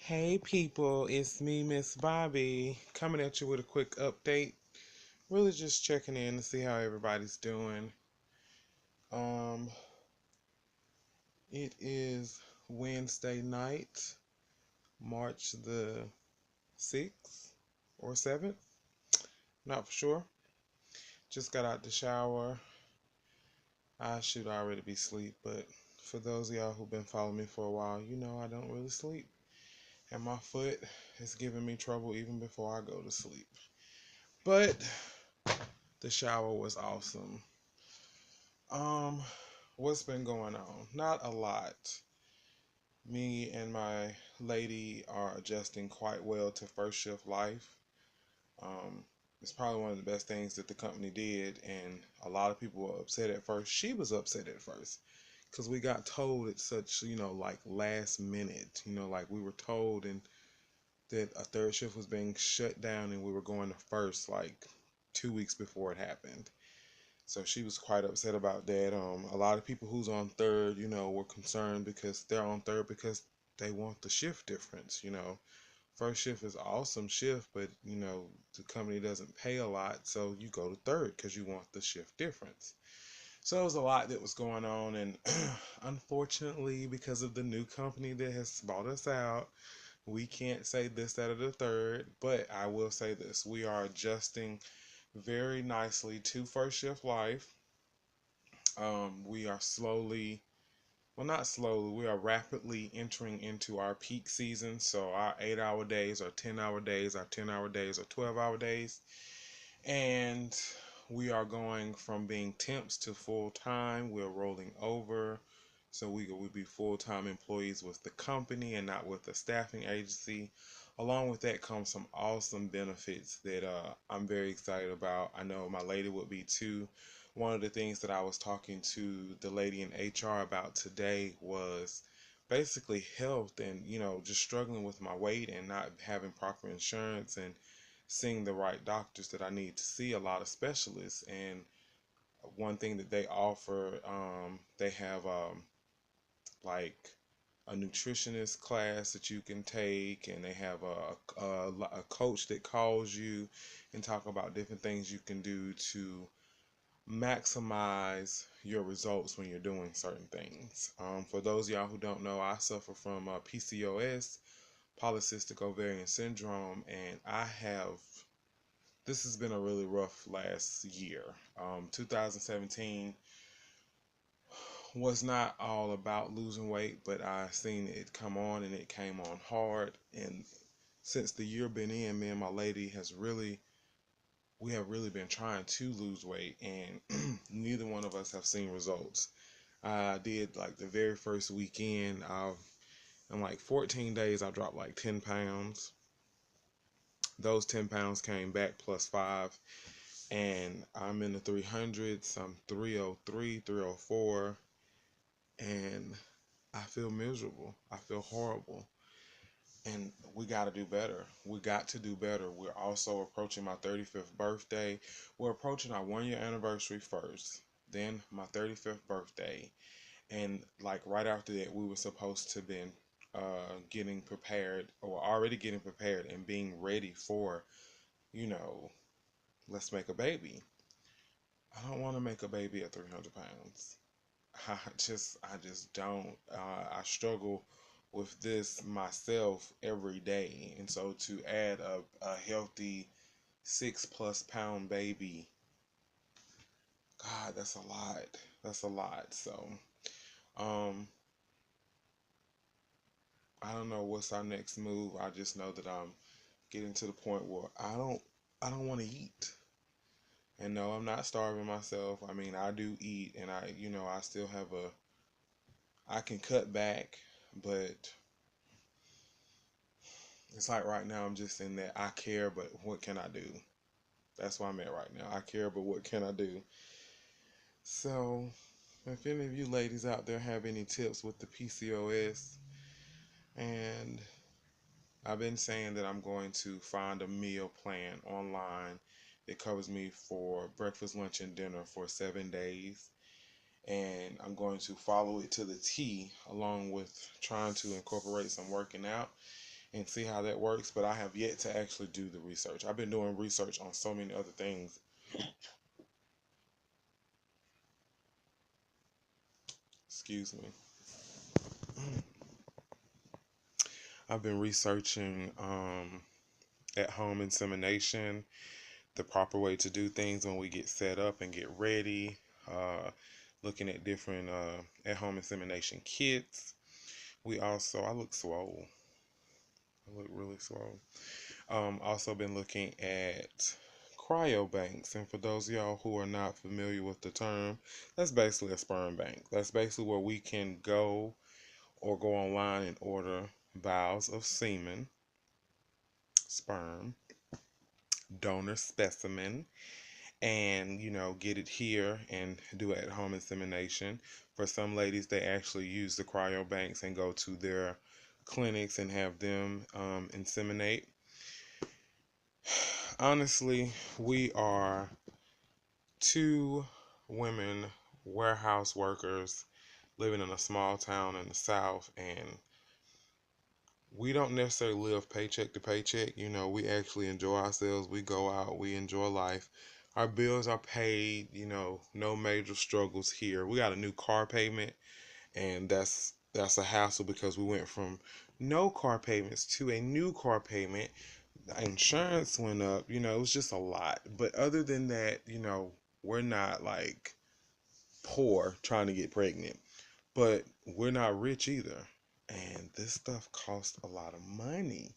Hey people, it's me, Miss Bobby, coming at you with a quick update. Really just checking in to see how everybody's doing. Um, it is Wednesday night, March the 6th or 7th, not for sure. Just got out the shower. I should already be asleep, but for those of y'all who've been following me for a while, you know I don't really sleep. And my foot is giving me trouble even before I go to sleep. But the shower was awesome. Um, what's been going on? Not a lot. Me and my lady are adjusting quite well to first shift life. Um, it's probably one of the best things that the company did, and a lot of people were upset at first. She was upset at first because we got told at such, like last minute, like we were told and that a third shift was being shut down and we were going to first like 2 weeks before it happened. So she was quite upset about that. A lot of people who's on third, were concerned because they're on third because they want the shift difference. First shift is an awesome shift, but the company doesn't pay a lot, so you go to third because you want the shift difference. So it was a lot that was going on, and unfortunately, because of the new company that has bought us out, we can't say this, that, or the third. But I will say this: we are adjusting very nicely to first shift life. We are slowly, well, not slowly, we are rapidly entering into our peak season. So our 8 hour days, our 10 hour days, our 10 hour days, our 12 hour days. And we are going from being temps to full time. We're rolling over. So we will be full time employees with the company and not with a staffing agency. Along with that comes some awesome benefits that I'm very excited about. I know my lady would be too. One of the things that I was talking to the lady in HR about today was basically health and, just struggling with my weight and not having proper insurance and seeing the right doctors that I need to see, a lot of specialists. And one thing that they offer, they have like a nutritionist class that you can take, and they have a coach that calls you and talk about different things you can do to maximize your results when you're doing certain things. For those of y'all who don't know, I suffer from PCOS, polycystic ovarian syndrome, and this has been a really rough last year. 2017 was not all about losing weight, but I seen it come on and it came on hard. And since the year been in, me and my lady we have really been trying to lose weight, and neither one of us have seen results. I did like the very first weekend. In like 14 days, I dropped like 10 pounds. Those 10 pounds came back plus five, and I'm in the 300s. I'm 303, 304, and I feel miserable. I feel horrible. And we got to do better. We got to do better. We're also approaching my 35th birthday. We're approaching our 1 year anniversary first, then my 35th birthday. And like right after that, we were supposed to been getting prepared, or already getting prepared and being ready for, you know, let's make a baby. I don't want to make a baby at 300 pounds. I just don't. I struggle with this myself every day, and so to add a healthy 6+ pound baby, God, that's a lot. That's a lot. So, um, I don't know what's our next move. I just know that I'm getting to the point where I don't want to eat. And no, I'm not starving myself. I mean, I do eat, and I still have I can cut back, but it's like right now I'm just in that I care, but what can I do? That's where I'm at right now. I care, but what can I do? So, if any of you ladies out there have any tips with the PCOS, and I've been saying that I'm going to find a meal plan online that covers me for breakfast, lunch, and dinner for 7 days. And I'm going to follow it to the T, along with trying to incorporate some working out. and see how that works. But I have yet to actually do the research. I've been doing research on so many other things. Excuse me. I've been researching at home insemination, the proper way to do things when we get set up and get ready. Looking at different at home insemination kits. I look swole. I look really swole. Also been looking at cryobanks, and for those of y'all who are not familiar with the term, that's basically a sperm bank. That's basically where we can go or go online and order vials of semen, sperm, donor specimen, and get it here and do at home insemination. For some ladies, they actually use the cryobanks and go to their clinics and have them inseminate. Honestly, we are two women warehouse workers living in a small town in the South, and we don't necessarily live paycheck to paycheck. We actually enjoy ourselves. We go out, we enjoy life. Our bills are paid, no major struggles here. We got a new car payment, and that's a hassle because we went from no car payments to a new car payment. Insurance went up, it was just a lot. But other than that, we're not like poor trying to get pregnant, but we're not rich either. And this stuff costs a lot of money.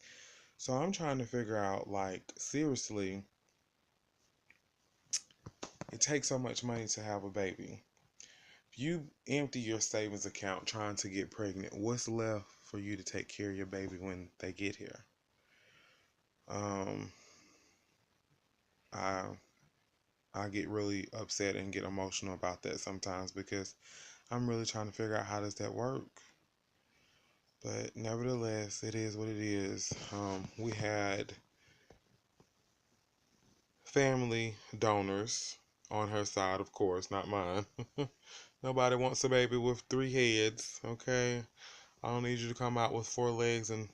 So I'm trying to figure out, like, seriously, it takes so much money to have a baby. If you empty your savings account trying to get pregnant, what's left for you to take care of your baby when they get here? Um, I I get really upset and get emotional about that sometimes because I'm really trying to figure out how does that work. But nevertheless, it is what it is. We had family donors on her side, of course, not mine. Nobody wants a baby with 3 heads, okay? I don't need you to come out with 4 legs and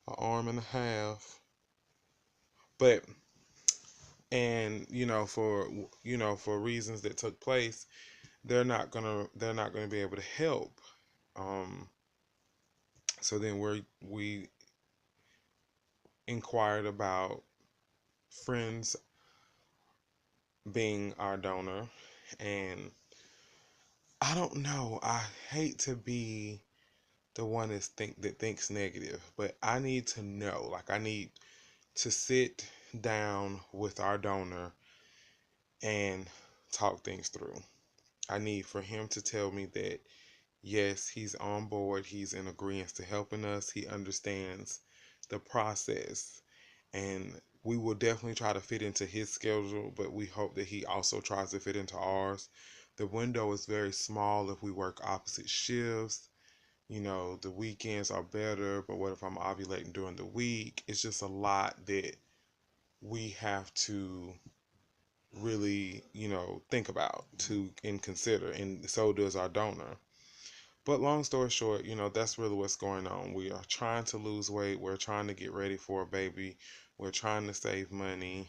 an arm and a half. But and for reasons that took place, they're not gonna be able to help. Um, so then we inquired about friends being our donor, and I don't know. I hate to be the one that thinks negative, but I need to know. Like, I need to sit down with our donor and talk things through. I need for him to tell me that yes, he's on board, he's in agreement to helping us, he understands the process, and we will definitely try to fit into his schedule, but we hope that he also tries to fit into ours. The window is very small if we work opposite shifts. The weekends are better, but what if I'm ovulating during the week? It's just a lot that we have to really, think about to and consider, and so does our donor. But long story short, that's really what's going on. We are trying to lose weight. We're trying to get ready for a baby. We're trying to save money,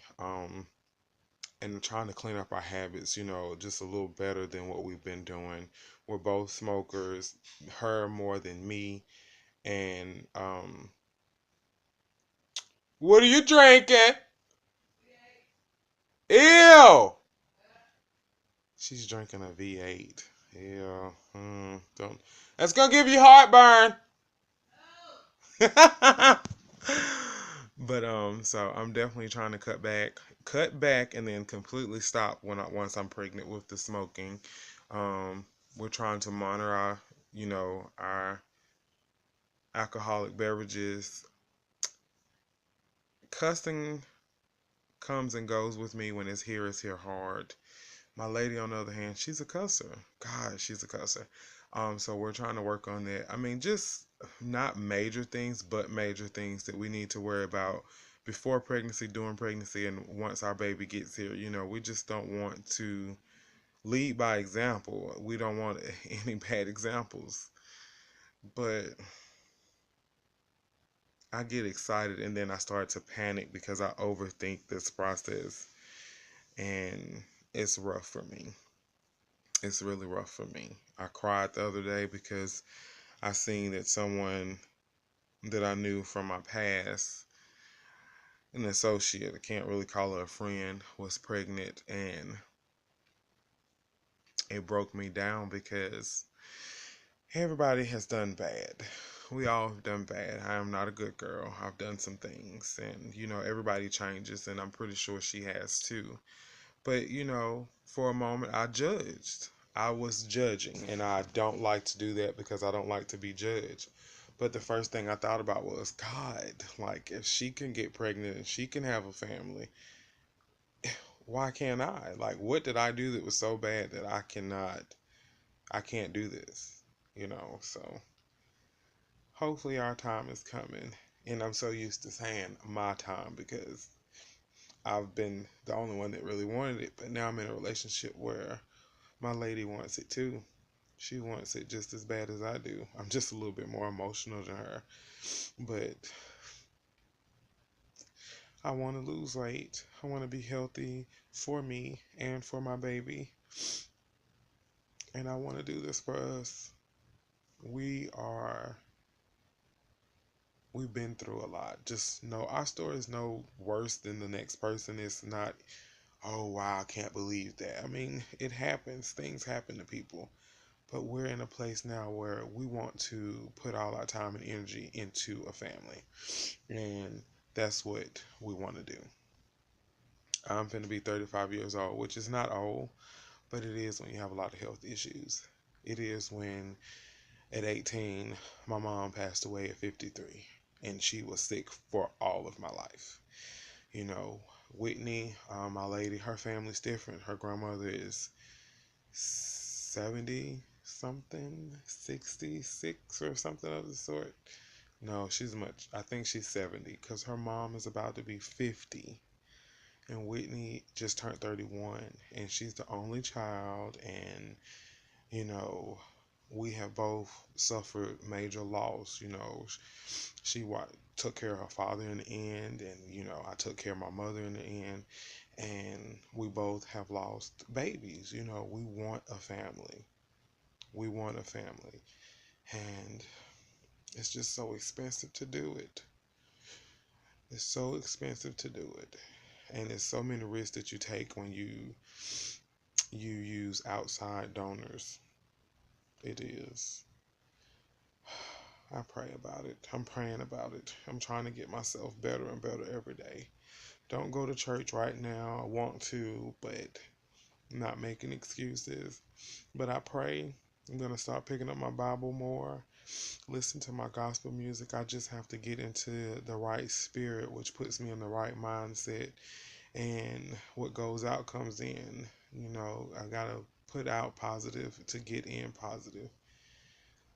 and trying to clean up our habits, just a little better than what we've been doing. We're both smokers, her more than me. And what are you drinking? Ew! She's drinking a V8. Yeah. Don't. That's gonna give you heartburn. But so I'm definitely trying to cut back, and then completely stop once I'm pregnant with the smoking. We're trying to monitor our alcoholic beverages. Cussing comes and goes with me. When it's here hard. My lady, on the other hand, she's a cusser. God, she's a cusser. So we're trying to work on that. I mean, just not major things, but major things that we need to worry about before pregnancy, during pregnancy, and once our baby gets here. We just don't want to lead by example. We don't want any bad examples. But I get excited and then I start to panic because I overthink this process, and it's rough for me. It's really rough for me. I cried the other day because I seen that someone that I knew from my past, an associate, I can't really call her a friend, was pregnant, and it broke me down because everybody has done bad. We all have done bad. I am not a good girl. I've done some things, and everybody changes, and I'm pretty sure she has too. But for a moment, I judged. I was judging, and I don't like to do that because I don't like to be judged. But the first thing I thought about was, God, like, if she can get pregnant and she can have a family, why can't I? Like, what did I do that was so bad that I can't do this? So hopefully our time is coming. And I'm so used to saying my time because I've been the only one that really wanted it. But now I'm in a relationship where my lady wants it too. She wants it just as bad as I do. I'm just a little bit more emotional than her. But I want to lose weight. I want to be healthy for me and for my baby. And I want to do this for us. We are we've been through a lot. Just know our story is no worse than the next person. It's not, oh wow, I can't believe that. I mean, it happens. Things happen to people. But we're in a place now where we want to put all our time and energy into a family. And that's what we want to do. I'm finna be 35 years old, which is not old, but it is when you have a lot of health issues. It is when at 18, my mom passed away at 53, and she was sick for all of my life. Whitney, my lady, her family's different. Her grandmother is 70 something, 66 or something of the sort. No, I think she's 70 because her mom is about to be 50. And Whitney just turned 31, and she's the only child, and you know, we have both suffered major loss. She took care of her father in the end, and I took care of my mother in the end, and we both have lost babies. We want a family. We want a family, and it's just so expensive to do it. It's so expensive to do it, and it's so many risks that you take when you use outside donors. It is. I pray about it. I'm praying about it. I'm trying to get myself better and better every day. Don't go to church right now. I want to, but I'm not making excuses. But I pray. I'm going to start picking up my Bible more, listen to my gospel music. I just have to get into the right spirit, which puts me in the right mindset. And what goes out comes in. I got to put out positive to get in positive.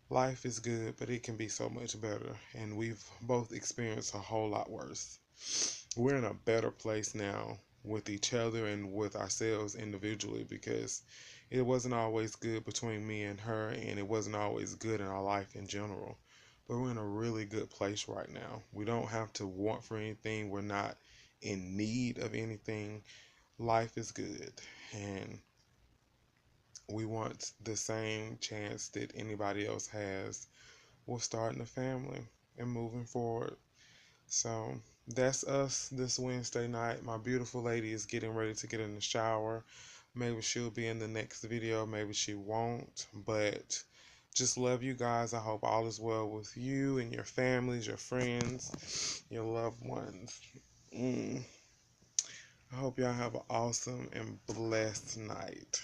Life is good, but it can be so much better. And we've both experienced a whole lot worse. We're in a better place now with each other and with ourselves individually because it wasn't always good between me and her, and it wasn't always good in our life in general. But we're in a really good place right now. We don't have to want for anything. We're not in need of anything. Life is good. And we want the same chance that anybody else has with starting a family and moving forward. So that's us this Wednesday night. My beautiful lady is getting ready to get in the shower. Maybe she'll be in the next video, maybe she won't. But just love you guys. I hope all is well with you and your families, your friends, your loved ones. I hope y'all have an awesome and blessed night.